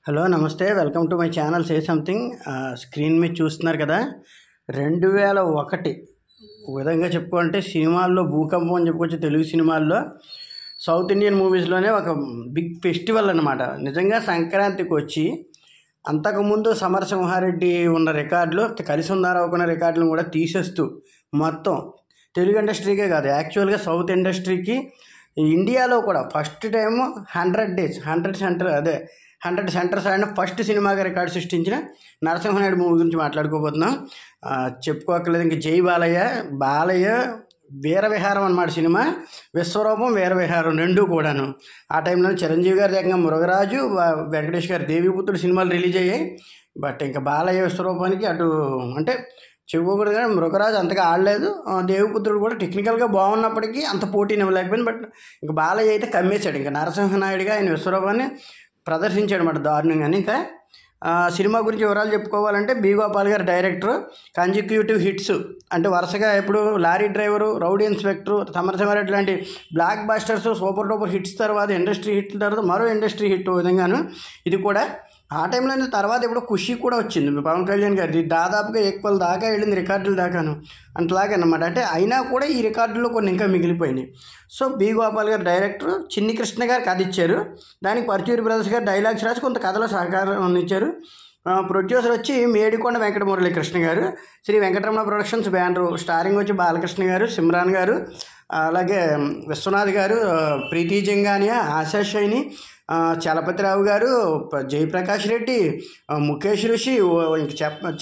Hello నమస్తే welcome to my channel say something. Screen మీద చూస్తున్నారు కదా, 2001 విధంగా చెప్పుకుంటే సినిమాల్లో భూకంపం అని చెప్పుకోవచ్చు. తెలుగు సినిమాల్లో సౌత్ ఇండియన్ మూవీస్లోనే ఒక బిగ్ ఫెస్టివల్ అన్నమాట. నిజంగా సంక్రాంతికి వచ్చి అంతకుముందు సమరసింహారెడ్డి ఉన్న రికార్డులు, కలిసి ఉన్నారనుకున్న రికార్డులను కూడా తీసేస్తూ మొత్తం తెలుగు ఇండస్ట్రీకే కాదు, యాక్చువల్గా సౌత్ ఇండస్ట్రీకి ఇండియాలో కూడా ఫస్ట్ టైం 100 సెంటర్స్ ఆడిన ఫస్ట్ సినిమాగా రికార్డు సృష్టించిన నరసింహారెడ్డి మూవీ గురించి మాట్లాడుకోబోతున్నాం. చెప్పుకోకలేదు ఇంక. జై బాలయ్య వీరవిహారం అన్నమాట సినిమా. విశ్వరూపం, వీరవిహారం రెండూ కూడాను ఆ టైంలో చిరంజీవి గారి దగ్గర మురుగరాజు, వెంకటేష్ గారి దేవిపుత్రుడు సినిమాలు రిలీజ్ అయ్యాయి. బట్ ఇంకా బాలయ్య విశ్వరూపానికి అటు అంటే చెప్పుకోకూడదు కానీ మృగరాజు అంతగా ఆడలేదు. దేవిపుత్రుడు కూడా టెక్నికల్గా బాగున్నప్పటికీ అంత పోటీని ఇవ్వలేకపోయింది. బట్ ఇంకా బాలయ్య అయితే కమ్మేశాడు. ఇంకా నరసింహనాయుడిగా ఆయన విశ్వరూపాన్ని ప్రదర్శించాడు అన్నమాట దారుణంగానే. ఇంకా సినిమా గురించి వివరాలు చెప్పుకోవాలంటే, బి గోపాల్ గారు డైరెక్టర్. కన్సిక్యూటివ్ హిట్స్ అంటే వరుసగా ఇప్పుడు lorry driver, rowdy inspector, Samarasimha Reddy లాంటి బ్లాక్ బాస్టర్స్, సూపర్ డూపర్ హిట్స్ తర్వాత ఇండస్ట్రీ హిట్ల తర్వాత మరో ఇండస్ట్రీ హిట్ విధంగాను ఇది కూడా. ఆ టైంలో తర్వాత ఇప్పుడు ఖుషి కూడా వచ్చింది పవన్ కళ్యాణ్ గారిది. దాదాపుగా ఈక్వల్ దాకా వెళ్ళింది, రికార్డుల దాకాను అంతలాగా అన్నమాట. అంటే అయినా కూడా ఈ రికార్డుల్లో కొన్ని ఇంకా మిగిలిపోయినాయి. సో బి గోపాల్ గారు డైరెక్టర్, చిన్ని కృష్ణ గారు కథ ఇచ్చారు. దానికి పరుచూరి బ్రదర్స్ గారు డైలాగ్స్ రాసి కొంత కథలో సహకారం అందించారు. ప్రొడ్యూసర్ వచ్చి మేడికొండ వెంకట మురళీకృష్ణ గారు. Sri Venkataramana productions banner. Starring వచ్చి బాలకృష్ణ గారు, సిమ్రాన్ గారు, అలాగే విశ్వనాథ్ గారు, ప్రీతి జంగానియా, ఆశా షైని, చలపతిరావు గారు, జయప్రకాష్ రెడ్డి, ముఖేష్ ఋషి, ఇంక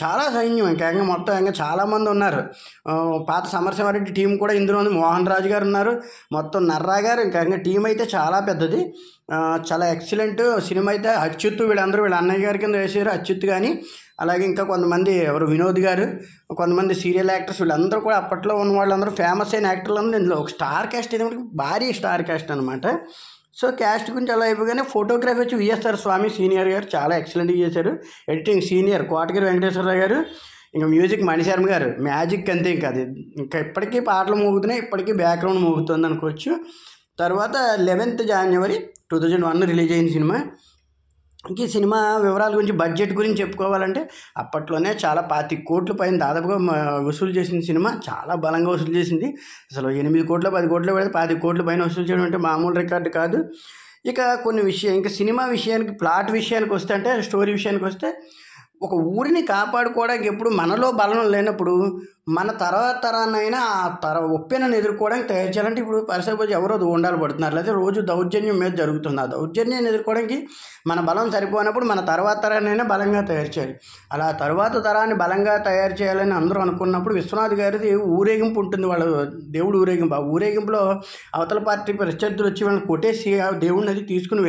చాలా సైన్యం. ఇంకా మొత్తం ఇంకా చాలామంది ఉన్నారు. పాత సమరసింహారెడ్డి టీం కూడా ఇందులో ఉంది. మోహన్ రాజు గారు ఉన్నారు, మొత్తం నర్రా గారు. ఇంకా టీం అయితే చాలా పెద్దది. చాలా ఎక్సలెంట్ సినిమా అయితే. అచ్యుత్ వీళ్ళ అన్నయ్య గారి కింద వేసారు అచ్యుత్ కానీ. అలాగే ఇంకా కొంతమంది వినోద్ గారు, కొంతమంది సీరియల్ యాక్టర్స్, వీళ్ళందరూ కూడా అప్పట్లో ఉన్న వాళ్ళందరూ ఫేమస్ అయిన యాక్టర్లు అందరూ ఇందులో. ఒక స్టార్ క్యాస్ట్ అయితే భారీ స్టార్ క్యాస్ట్ అనమాట. సో క్యాస్ట్ గురించి అలా అయిపోగానే ఫోటోగ్రఫీ వచ్చి విఎస్ఆర్ స్వామి సీనియర్ గారు చాలా ఎక్సలెంట్గా చేశారు. ఎడిటింగ్ సీనియర్ కోటగిరి వెంకటేశ్వరరావు గారు. ఇంకా మ్యూజిక్ మణిశర్మ గారు. మ్యాజిక్ అంతే. ఇంకా అది ఇంకా ఇప్పటికీ పాటలు మోగుతున్నాయి, ఇప్పటికీ బ్యాక్గ్రౌండ్ మోగుతుంది అనుకోవచ్చు. తర్వాత 11th January 2001 రిలీజ్ అయిన సినిమా. ఇంక ఈ సినిమా వివరాల గురించి, బడ్జెట్ గురించి చెప్పుకోవాలంటే అప్పట్లోనే చాలా 25 కోట్ల పైన దాదాపుగా వసూలు చేసిన సినిమా. చాలా బలంగా వసూలు చేసింది. అసలు 8 కోట్ల 10 కోట్ల పెడితే 25 కోట్ల పైన వసూలు చేయడం అంటే మామూలు రికార్డు కాదు. ఇక కొన్ని ఇంకా సినిమా విషయానికి, ప్లాట్ విషయానికి వస్తే, అంటే స్టోరీ విషయానికి వస్తే, ఒక ఊరిని కాపాడుకోవడానికి ఎప్పుడు మనలో బలం లేనప్పుడు మన తర్వాత తరాన్నైనా ఆ ఒప్పెనని ఎదుర్కోవడానికి తయారు చేయాలంటే, ఇప్పుడు పరిసరపోయి ఎవరో ఉండాలి పడుతున్నారు, లేదా రోజు దౌర్జన్యం మీద జరుగుతుంది. ఆ దౌర్జన్యాన్ని ఎదుర్కోవడానికి మన బలం సరిపోయినప్పుడు మన తర్వాత తరాన్నైనా బలంగా తయారు చేయాలి. అలా తర్వాత తరాన్ని బలంగా తయారు చేయాలని అందరూ అనుకున్నప్పుడు విశ్వనాథ్ గారిది ఊరేగింపు ఉంటుంది, వాళ్ళ దేవుడు ఊరేగింపు. ఆ ఊరేగింపులో అవతల పార్టీ ప్రత్యర్థులు వచ్చి వాళ్ళని కొట్టేసి ఆ దేవుడిని అది తీసుకుని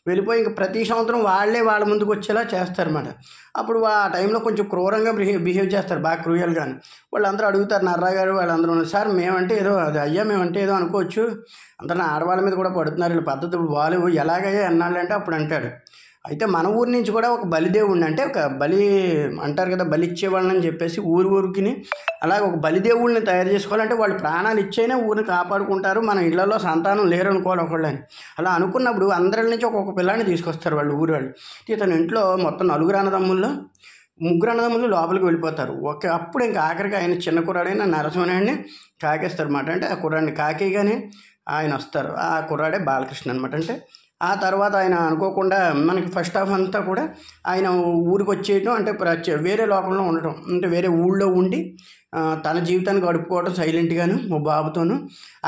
వెళ్ళిపోయి ఇంక ప్రతి సంవత్సరం వాళ్ళ ముందుకు వచ్చేలా చేస్తారన్నమాట. అప్పుడు ఆ టైంలో కొంచెం క్రూరంగా బిహేవ్ చేస్తారు, బాగా క్రూయల్గాని. వాళ్ళందరూ అడుగుతారు, నర్రా గారు వాళ్ళందరూ, సార్ మేమంటే ఏదో అది అయ్యా మేమంటే ఏదో అనుకోవచ్చు, అందరిని ఆడవాళ్ళ మీద కూడా పడుతున్నారు, వీళ్ళ పద్ధతులు బాగాలేవు, ఎలాగయ్యా అన్నాళ్ళంటే అప్పుడు అంటాడు, అయితే మన ఊరి నుంచి కూడా ఒక బలిదేవుడిని, అంటే ఒక బలి అంటారు కదా, బలి ఇచ్చేవాళ్ళని చెప్పేసి ఊరికి అలాగే ఒక బలిదేవుడిని తయారు చేసుకోవాలంటే వాళ్ళు ప్రాణాలు ఇచ్చైనా ఊరిని కాపాడుకుంటారు, మన ఇళ్లలో సంతానం లేరు అనుకోవాలి ఒకళ్ళని. అలా అనుకున్నప్పుడు అందరి నుంచి ఒక్కొక్క పిల్లాన్ని తీసుకొస్తారు వాళ్ళు, ఊరి వాళ్ళు. ఇతను ఇంట్లో మొత్తం 4 అన్నదమ్ముల్లో 3 అన్నదమ్ములు లోపలికి వెళ్ళిపోతారు. అప్పుడు ఇంకా ఆఖరికి ఆయన చిన్న కుర్రాడైన నరసింహనాయుడిని కాకేస్తారు అన్నమాట. అంటే ఆ కుర్రాడిని కాకేగానే ఆయన వస్తారు. ఆ కుర్రాడే బాలకృష్ణ అనమాట. అంటే ఆ తర్వాత ఆయన అనుకోకుండా మనకి ఫస్ట్ హాఫ్ అంతా కూడా ఆయన ఊరికి వచ్చేయటం, అంటే వేరే లోకంలో ఉండటం, అంటే వేరే ఊళ్ళో ఉండి తన జీవితాన్ని గడుపుకోవడం సైలెంట్గాను ఓ బాబుతోను.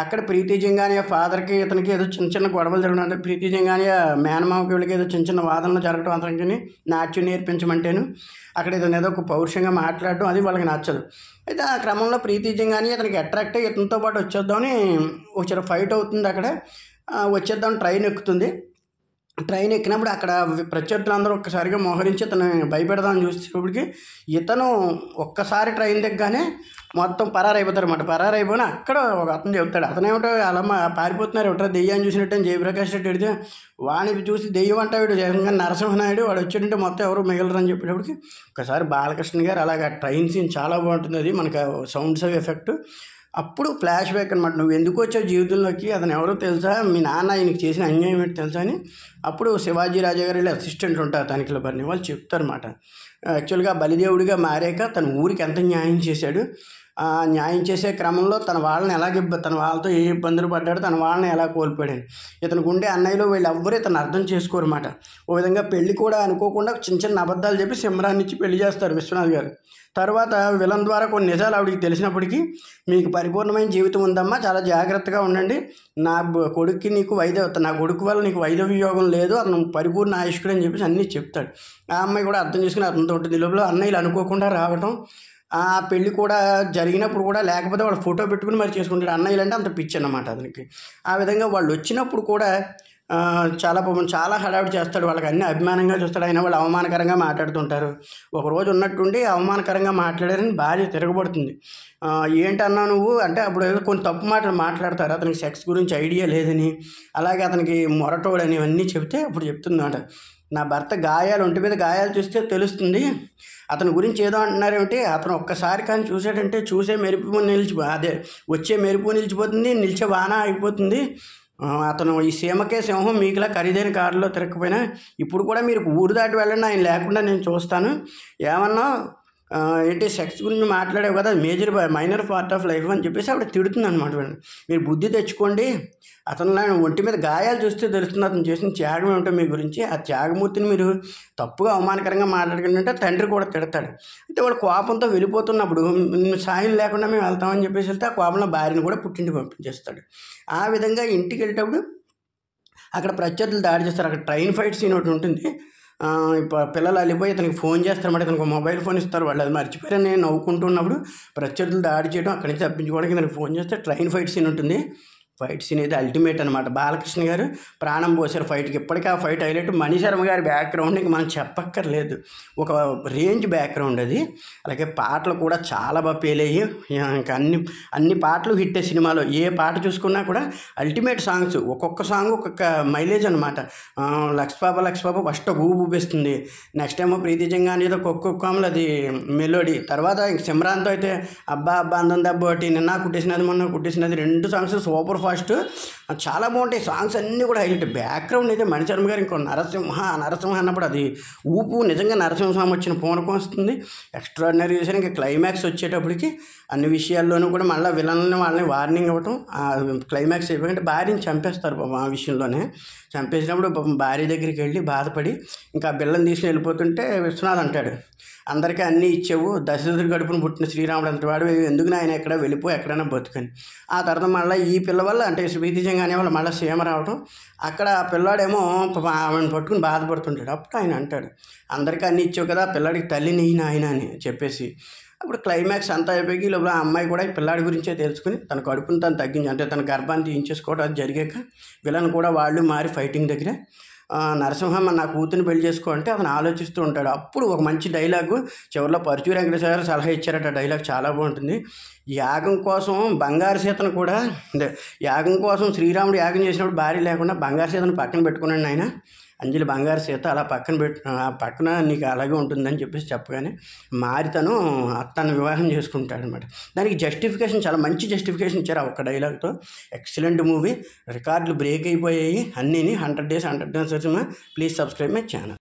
అక్కడ ప్రీతి జంగానియా ఫాదర్కి ఇతనికి ఏదో చిన్న గొడవలు జరగడం, అంటే ప్రీతి జంగానియా మేనమామకి వీళ్ళకి ఏదో చిన్న వాదనలు జరగడం, అతనికి నాట్యం నేర్పించమంటేను అక్కడ ఏదో ఒక పౌరుషంగా మాట్లాడడం, అది వాళ్ళకి నచ్చదు. అయితే ఆ క్రమంలో ప్రీతి జంగానియా అతనికి అట్రాక్ట్ అయ్యి ఇతనితో పాటు వచ్చేద్దామని ఒక చిన్న ఫైట్ అవుతుంది. అక్కడ వచ్చేద్దాం ట్రైన్ ఎక్కుతుంది. ట్రైన్ ఎక్కినప్పుడు అక్కడ ప్రత్యర్థులందరూ ఒక్కసారిగా మోహరించి ఇతను భయపెడదామని చూసేటప్పటికి ఇతను ఒక్కసారి ట్రైన్ దిగ్గానే మొత్తం పరారైపోతారు అన్నమాట. పరారైపోయినా అక్కడ ఒక అతను చెబుతాడు, అతనేమిటో అలా పారిపోతున్నారు, ఏమిటో దెయ్యాన్ని చూసినట్టు అని జయప్రకాష్ రెడ్డి అడిగితే, వాడిని చూసి దెయ్యం అంటే వీడు జగన్ నరసింహనాయుడు వాడు వచ్చాడంటే మొత్తం ఎవరు మిగలరని చెప్పేటప్పటికి ఒకసారి బాలకృష్ణ గారు అలాగే ట్రైన్ సీన్ చాలా బాగుంటుంది. అది మనకు సౌండ్స్ ఎఫెక్ట్ అప్పుడు ఫ్లాష్ బ్యాక్ అనమాట. నువ్వు ఎందుకు వచ్చావు జీవితంలోకి, అతను ఎవరో తెలుసా, మీ నాన్న ఆయనకి చేసిన అన్యాయం ఏంటి తెలుసా అని అప్పుడు శివాజీ రాజా గారు అసిస్టెంట్ ఉంటారు తనిఖీల భరణి, వాళ్ళు చెప్తారన్నమాట. యాక్చువల్గా బలిదేవుడిగా మారాక తన ఊరికి ఎంత న్యాయం చేశాడు, న్యాయం చేసే క్రమంలో తన వాళ్ళతో ఏ ఇబ్బందులు పడ్డాడు, తన వాళ్ళని ఎలా కోల్పోయాడు. ఇతనికి ఉండే అన్నయ్యలు వీళ్ళు ఎవ్వరూ ఇతను అర్థం చేసుకోరన్నమాట. ఓ విధంగా పెళ్లి కూడా అనుకోకుండా చిన్న చిన్న అబద్ధాలు చెప్పి సిమ్రాన్ని ఇచ్చి పెళ్లి చేస్తారు విశ్వనాథ్ గారు. తర్వాత విలన్ ద్వారా కొన్ని నిజాలు ఆవిడికి తెలిసినప్పటికీ, మీకు పరిపూర్ణమైన జీవితం ఉందమ్మా, చాలా జాగ్రత్తగా ఉండండి, నా కొడుక్కి నీకు నా కొడుకు వల్ల నీకు వైదవ్య యోగం లేదు, అతను పరిపూర్ణ ఆయుష్కుడు అని చెప్పేసి అన్నీ చెప్తాడు. ఆ అమ్మాయి కూడా అర్థం చేసుకుని అతనితో ఉంటుంది. లోపల అన్నయ్యలు అనుకోకుండా రావటం, ఆ పెళ్ళి కూడా జరిగినప్పుడు కూడా లేకపోతే వాడు ఫోటో పెట్టుకుని మరి చేసుకుంటాడు. అన్నయ్యలు అంటే అంత పిచ్చి అన్నమాట అతనికి. ఆ విధంగా వాళ్ళు వచ్చినప్పుడు కూడా చాలా హడావిడి చేస్తాడు, వాళ్ళకి అన్నీ అభిమానంగా చూస్తాడు. అయినా వాళ్ళు అవమానకరంగా మాట్లాడుతుంటారు. ఒకరోజు ఉన్నట్టుండి అవమానకరంగా మాట్లాడారని భార్య తిరగబడుతుంది. ఏంటన్నా నువ్వు అంటే అప్పుడు ఏదో కొన్ని తప్పు మాటలు మాట్లాడతారు, అతనికి సెక్స్ గురించి ఐడియా లేదని, అలాగే అతనికి మొరటోడని ఇవన్నీ చెప్తే అప్పుడు చెప్తుందన్నమాట, నా భర్త ఒంటి మీద గాయాలు చూస్తే తెలుస్తుంది, అతని గురించి ఏదో అంటున్నారేమిటి, అతను ఒక్కసారి కానీ చూసాడంటే వచ్చే మెరుపు నిలిచిపోతుంది, నిలిచే వాన ఆగిపోతుంది, అతను ఈ సీమకే సింహం, మీకులా ఖరీదైన కారులో తిరగకపోయినా ఇప్పుడు కూడా మీరు ఊరు దాటి వెళ్ళండి, ఆయన లేకుండా నేను చూస్తాను, ఏమన్నా ఏంటి సెక్స్ గురించి మాట్లాడావు కదా, మైనర్ పార్ట్ ఆఫ్ లైఫ్ అని చెప్పేసి ఆవిడ తిడుతుంది అనమాట. మీరు బుద్ధి తెచ్చుకోండి, అతను ఒంటి మీద గాయాలు చూస్తే తెలుస్తుంది అతను చేసిన త్యాగం ఏమిటో మీ గురించి, ఆ త్యాగమూర్తిని మీరు తప్పుగా అవమానకరంగా మాట్లాడుకుంటుంటే తండ్రి కూడా తిడతాడు. అయితే వాడు కోపంతో వెళ్ళిపోతున్నప్పుడు సాయం లేకుండా మేము వెళ్తామని చెప్పేసి వెళ్తే ఆ కోపంలో భార్యను కూడా పుట్టింటికి పంపించేస్తాడు. ఆ విధంగా ఇంటికి వెళ్ళేటప్పుడు అక్కడ ప్రత్యర్థులు దాడి చేస్తారు. అక్కడ ట్రైన్ ఫైట్ సీన్ ఒకటి ఉంటుంది. పిల్లలు వెళ్ళిపోయి ఇతనికి ఫోన్ చేస్తారన్నమాట, ఇతనికి మొబైల్ ఫోన్ ఇస్తారు, వాళ్ళు అది మర్చిపోయారని నేను నవ్వుకుంటున్నప్పుడు ప్రత్యర్థులు దాడి చేయడం, అక్కడి నుంచి తప్పించుకోవడానికి ఇతనికి ఫోన్ చేస్తే ట్రైన్ ఫైట్ సీన్ ఉంటుంది. ఫైట్ సీన్ అయితే అల్టిమేట్ అనమాట. బాలకృష్ణ గారు ప్రాణం పోసారు ఫైట్కి. ఇప్పటికీ ఆ ఫైట్ హైలైట్. మణిశర్మ గారి బ్యాక్గ్రౌండ్ ఇంక మనం చెప్పక్కర్లేదు, ఒక రేంజ్ బ్యాక్గ్రౌండ్ అది. అలాగే పాటలు కూడా చాలా బాగా పేలయ్యి, ఇంకా అన్ని పాటలు హిట్టే సినిమాలో. ఏ పాట చూసుకున్నా కూడా అల్టిమేట్ సాంగ్స్, ఒక్కొక్క సాంగ్ ఒక్కొక్క మైలేజ్ అనమాట. లక్ష్పాప ఫస్ట్ ఊపిస్తుంది, నెక్స్ట్ ఏమో ప్రీతి జంగాని ఏదో ఒక్కొక్కలు అది మెలోడీ, తర్వాత ఇంక సిమ్రాన్తో అయితే అబ్బా అందం దెబ్బ ఒకటి, నిన్న కుట్టేసినది మొన్న కుట్టేసినది, 2 సాంగ్స్ సూపర్ ఫాస్ట్, చాలా బాగుంటాయి. సాంగ్స్ అన్నీ కూడా హైలైట్. బ్యాక్గ్రౌండ్ అయితే మణిశర్మ గారు ఇంకో నరసింహ అన్నప్పుడు అది ఊపు నిజంగా నరసింహస్వామి వచ్చిన పూనకం వస్తుంది. ఎక్స్ట్రాడినరీ చేసిన ఇంకా క్లైమాక్స్ వచ్చేటప్పటికి అన్ని విషయాల్లోనూ కూడా మళ్ళీ వాళ్ళని వార్నింగ్ ఇవ్వటం. ఆ క్లైమాక్స్ అయిపోయిందంటే భార్యని చంపేస్తారు పాపం. ఆ విషయంలోనే చంపేసినప్పుడు పాపం భార్య దగ్గరికి వెళ్ళి బాధపడి ఇంకా ఆ బిల్లని తీసుకుని వెళ్ళిపోతుంటే విశ్వనాథ్ అంటాడు, అందరికీ అన్నీ ఇచ్చావు, దశరథుడి గడుపును పుట్టిన శ్రీరాముడు అంతటి వాడు, ఎందుకు ఆయన ఎక్కడ వెళ్ళిపోయి ఎక్కడైనా బతుకని. ఆ తర్వాత మళ్ళీ ఈ పిల్ల వల్ల అంటే ప్రీతిజంగా అనే వాళ్ళు మళ్ళీ సీమ రావటం, అక్కడ పిల్లాడేమో ఆమెను పట్టుకుని బాధపడుతుంటాడు. అప్పుడు ఆయన అంటాడు, అందరికీ అన్నీ ఇచ్చావు కదా, పిల్లాడికి తల్లి నీ నాయన అని చెప్పేసి. అప్పుడు క్లైమాక్స్ అంతా అయిపోయి లోపల ఆ అమ్మాయి కూడా ఈ పిల్లాడి గురించే తెలుసుకుని తన కడుపుని తను తగ్గించి, అంటే తన గర్భాన్ని తీయించేసుకోవడం అది జరిగాక విలన్ కూడా వాళ్ళు మారి ఫైటింగ్ దగ్గర నరసింహమ్మ నా కూతురిని పెళ్లి చేసుకో అంటే అతను ఆలోచిస్తూ ఉంటాడు. అప్పుడు ఒక మంచి డైలాగు చివరిలో పరుచూరి వెంకటేశ్వర గారు సలహా ఇచ్చారట. ఆ డైలాగ్ చాలా బాగుంటుంది. యాగం కోసం బంగారు సీతను కూడా యాగం కోసం శ్రీరాముడు యాగం చేసినప్పుడు భార్య లేకుండా బంగారు సీతను పక్కన పెట్టుకున్నాడు ఆయన. అంజలి బంగారు సీత అలా పక్కన నీకు అలాగే ఉంటుందని చెప్పేసి చెప్పగానే మారితను అత్తను వివాహం చేసుకుంటాడు అనమాట. దానికి జస్టిఫికేషన్, చాలా మంచి జస్టిఫికేషన్ ఇచ్చారు ఆ ఒక్క డైలాగ్తో. Excellent movie. రికార్డులు బ్రేక్ అయిపోయాయి అన్నీని. 100 days సినిమా. Please subscribe my channel.